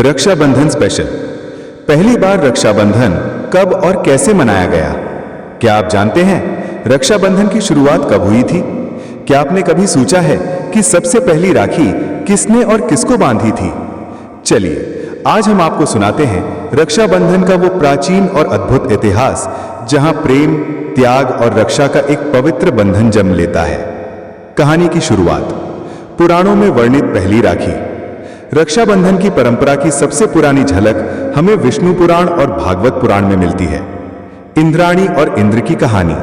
Rakshabandhan special. पहली बार रक्षाबंधन कब और कैसे मनाया गया? क्या आप जानते हैं रक्षाबंधन की शुरुआत कब हुई थी? क्या आपने कभी सोचा है कि सबसे पहली राखी किसने और किसको बांधी थी? चलिए आज हम आपको सुनाते हैं रक्षाबंधन का वो प्राचीन और अद्भुत इतिहास जहां प्रेम, त्याग और रक्षा का एक पवित्र बंधन जन्म लेता है। कहानी की शुरुआत पुराणों में वर्णित पहली राखी। रक्षाबंधन की परंपरा की सबसे पुरानी झलक हमें विष्णु पुराण और भागवत पुराण में मिलती है। इंद्राणी और इंद्र की कहानी।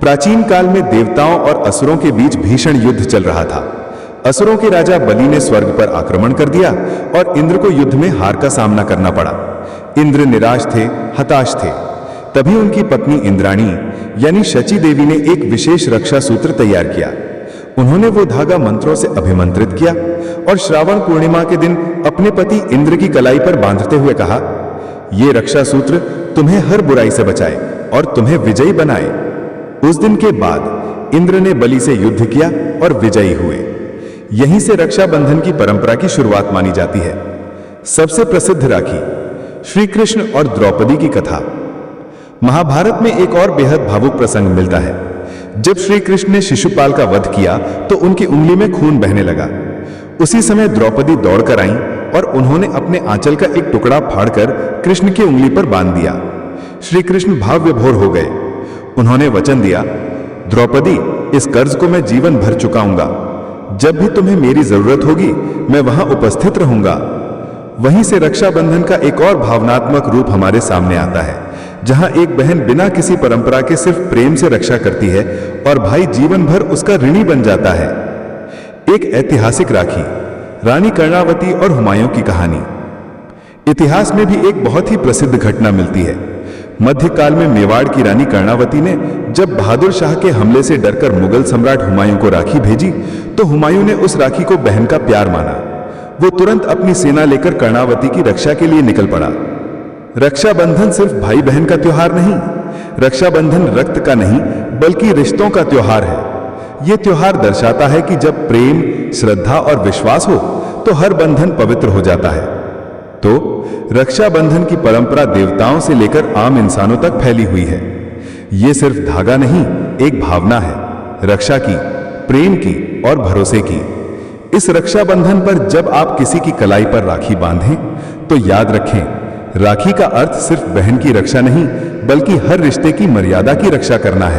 प्राचीन काल में देवताओं और असुरों के बीच भीषण युद्ध चल रहा था। असुरों के राजा बलि ने स्वर्ग पर आक्रमण कर दिया और इंद्र को युद्ध में हार का सामना करना पड़ा। इंद्र निराश थे, हताश थे। तभी उनकी पत्नी इंद्राणी यानी शची देवी ने एक विशेष रक्षा सूत्र तैयार किया। उन्होंने वो धागा मंत्रों से अभिमंत्रित किया और श्रावण पूर्णिमा के दिन अपने पति इंद्र की कलाई पर बांधते हुए कहा, ये रक्षा सूत्र तुम्हें हर बुराई से बचाए और तुम्हें विजयी बनाए। उस दिन के बाद इंद्र ने बलि से युद्ध किया और विजयी हुए। यहीं से रक्षाबंधन की परंपरा की शुरुआत मानी जाती है। सबसे प्रसिद्ध राखी, श्री कृष्ण और द्रौपदी की कथा। महाभारत में एक और बेहद भावुक प्रसंग मिलता है। जब श्री कृष्ण ने शिशुपाल का वध किया तो उनकी उंगली में खून बहने लगा। उसी समय द्रौपदी दौड़कर आईं और उन्होंने अपने आंचल का एक टुकड़ा फाड़कर कृष्ण की उंगली पर बांध दिया। श्री कृष्ण भाव विभोर हो गए। उन्होंने वचन दिया, द्रौपदी, इस कर्ज को मैं जीवन भर चुकाऊंगा। जब भी तुम्हें मेरी जरूरत होगी मैं वहां उपस्थित रहूंगा। वहीं से रक्षाबंधन का एक और भावनात्मक रूप हमारे सामने आता है, जहां एक बहन बिना किसी परंपरा के सिर्फ प्रेम से रक्षा करती है और भाई जीवन भर उसका ऋणी बन जाता है। एक ऐतिहासिक राखी, रानी कर्णावती और हुमायूं की कहानी। इतिहास में भी एक बहुत ही प्रसिद्ध घटना मिलती है। मध्यकाल में मेवाड़ की रानी कर्णावती ने जब बहादुर शाह के हमले से डरकर मुगल सम्राट हुमायूं को राखी भेजी तो हुमायूं ने उस राखी को बहन का प्यार माना। वो तुरंत अपनी सेना लेकर कर्णावती की रक्षा के लिए निकल पड़ा। रक्षाबंधन सिर्फ भाई बहन का त्योहार नहीं, रक्षाबंधन रक्त का नहीं बल्कि रिश्तों का त्योहार है। यह त्योहार दर्शाता है कि जब प्रेम, श्रद्धा और विश्वास हो तो हर बंधन पवित्र हो जाता है। तो रक्षाबंधन की परंपरा देवताओं से लेकर आम इंसानों तक फैली हुई है। यह सिर्फ धागा नहीं, एक भावना है, रक्षा की, प्रेम की और भरोसे की। इस रक्षाबंधन पर जब आप किसी की कलाई पर राखी बांधें तो याद रखें, राखी का अर्थ सिर्फ बहन की रक्षा नहीं बल्कि हर रिश्ते की मर्यादा की रक्षा करना है।